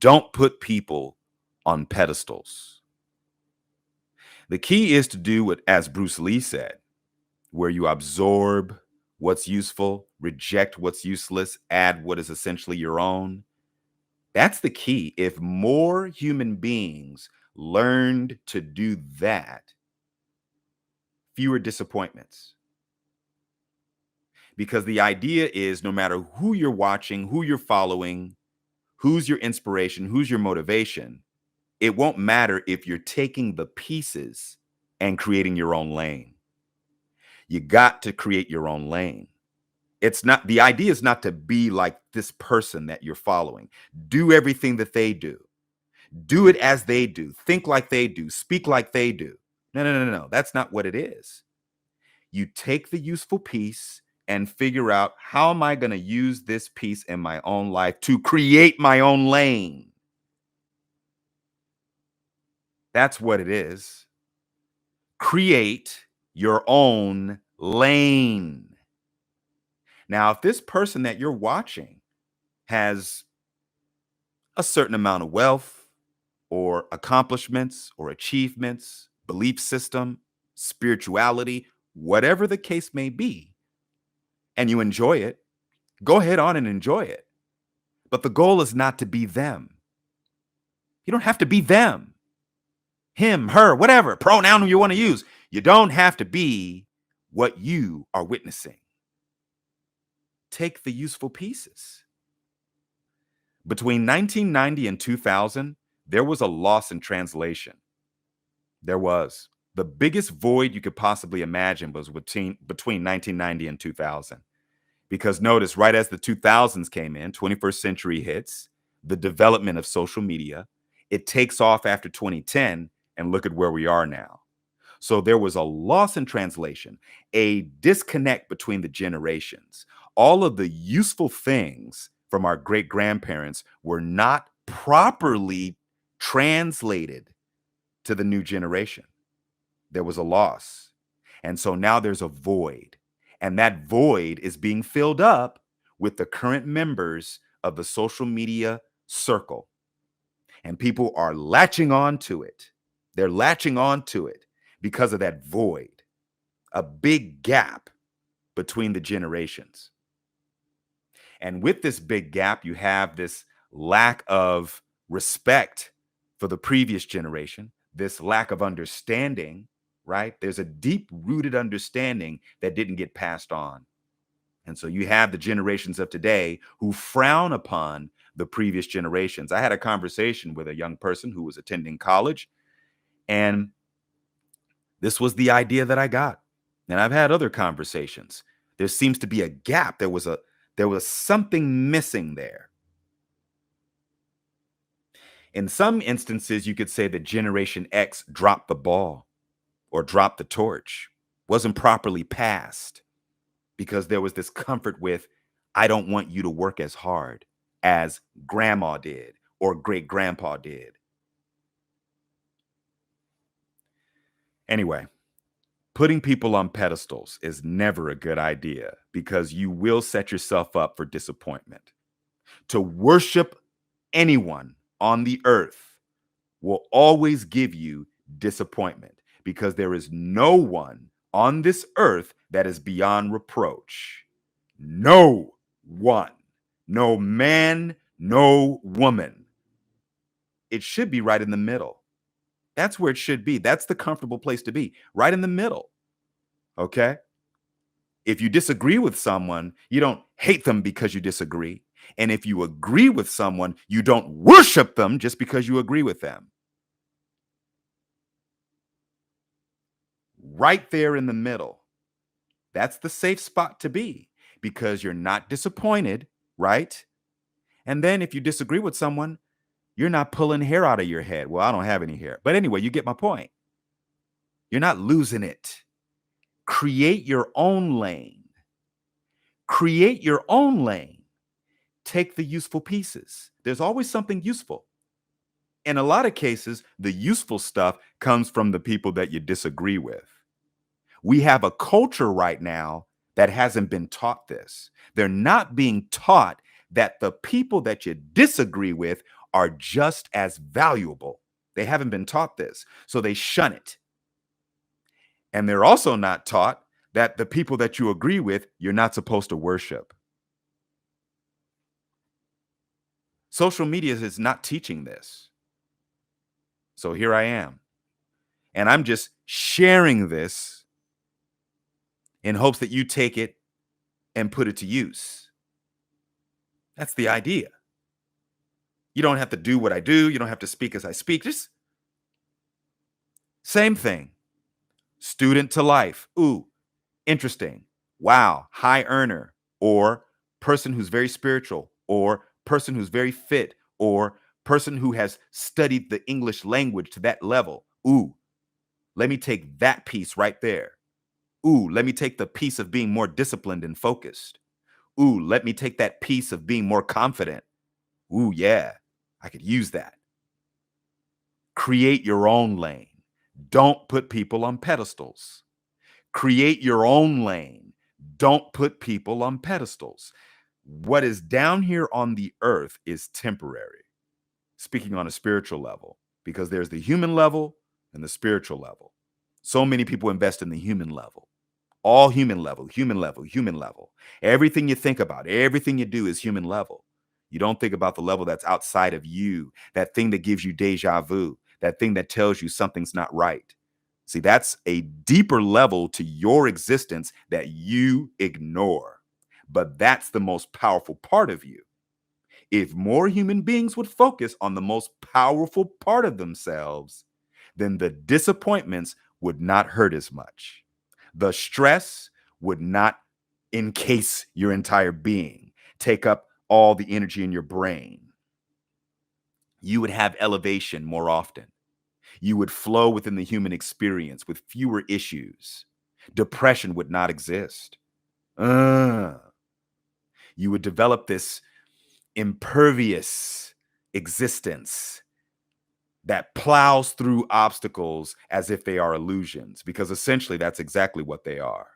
Don't put people on pedestals. The key is to do what, as Bruce Lee said, where you absorb what's useful, reject what's useless, add what is essentially your own. That's the key. If more human beings learned to do that, fewer disappointments. Because the idea is no matter who you're watching, who you're following, who's your inspiration, who's your motivation, it won't matter if you're taking the pieces and creating your own lane. You got to create your own lane. It's not, the idea is not to be like this person that you're following. Do everything that they do. Do it as they do. Think like they do. Speak like they do. No. That's not what it is. You take the useful piece and figure out, how am I going to use this piece in my own life to create my own lane? That's what it is. Create your own lane. Now, if this person that you're watching has a certain amount of wealth or accomplishments or achievements, belief system, spirituality, whatever the case may be, and you enjoy it, go ahead on and enjoy it. But the goal is not to be them. You don't have to be them. Him, her, whatever pronoun you want to use. You don't have to be what you are witnessing. Take the useful pieces. Between 1990 and 2000, there was a loss in translation. There was. The biggest void you could possibly imagine was between 1990 and 2000. Because notice, right as the 2000s came in, 21st century hits, the development of social media, it takes off after 2010, and look at where we are now. So there was a loss in translation, a disconnect between the generations. All of the useful things from our great-grandparents were not properly translated to the new generation. There was a loss. And so now there's a void. And that void is being filled up with the current members of the social media circle. And people are latching on to it. They're latching on to it because of that void, a big gap between the generations. And with this big gap, you have this lack of respect for the previous generation, this lack of understanding, right? There's a deep-rooted understanding that didn't get passed on. And so you have the generations of today who frown upon the previous generations. I had a conversation with a young person who was attending college, and this was the idea that I got. And I've had other conversations. There seems to be a gap. There was something missing there. In some instances, you could say that Generation X dropped the ball or dropped the torch, wasn't properly passed, because there was this comfort with, I don't want you to work as hard as grandma did or great grandpa did. Anyway, putting people on pedestals is never a good idea, because you will set yourself up for disappointment. To worship anyone on the earth will always give you disappointment, because there is no one on this earth that is beyond reproach. No one, no man, no woman. It should be right in the middle. That's where it should be. That's the comfortable place to be, right in the middle. Okay? If you disagree with someone, you don't hate them because you disagree. And if you agree with someone, you don't worship them just because you agree with them. Right there in the middle. That's the safe spot to be, because you're not disappointed, right? And then if you disagree with someone, you're not pulling hair out of your head. Well, I don't have any hair. But anyway, you get my point. You're not losing it. Create your own lane. Create your own lane. Take the useful pieces. There's always something useful. In a lot of cases, the useful stuff comes from the people that you disagree with. We have a culture right now that hasn't been taught this. They're not being taught that the people that you disagree with are just as valuable. They haven't been taught this, so they shun it. And they're also not taught that the people that you agree with, you're not supposed to worship. Social media is not teaching this. So here I am. And I'm just sharing this in hopes that you take it and put it to use. That's the idea. You don't have to do what I do. You don't have to speak as I speak. Just same thing. Student to life. Ooh, interesting. Wow, high earner. Or person who's very spiritual. Or person who's very fit. Or person who has studied the English language to that level. Ooh, let me take that piece right there. Ooh, let me take the piece of being more disciplined and focused. Ooh, let me take that piece of being more confident. Ooh, yeah, I could use that. Create your own lane. Don't put people on pedestals. Create your own lane. Don't put people on pedestals. What is down here on the earth is temporary, speaking on a spiritual level, because there's the human level and the spiritual level. So many people invest in the human level. All human level, human level, human level. Everything you think about, everything you do is human level. You don't think about the level that's outside of you, that thing that gives you deja vu, that thing that tells you something's not right. See, that's a deeper level to your existence that you ignore. But that's the most powerful part of you. If more human beings would focus on the most powerful part of themselves, then the disappointments would not hurt as much. The stress would not encase your entire being, take up all the energy in your brain. You would have elevation more often. You would flow within the human experience with fewer issues. Depression would not exist. You would develop this impervious existence that plows through obstacles as if they are illusions, because essentially that's exactly what they are.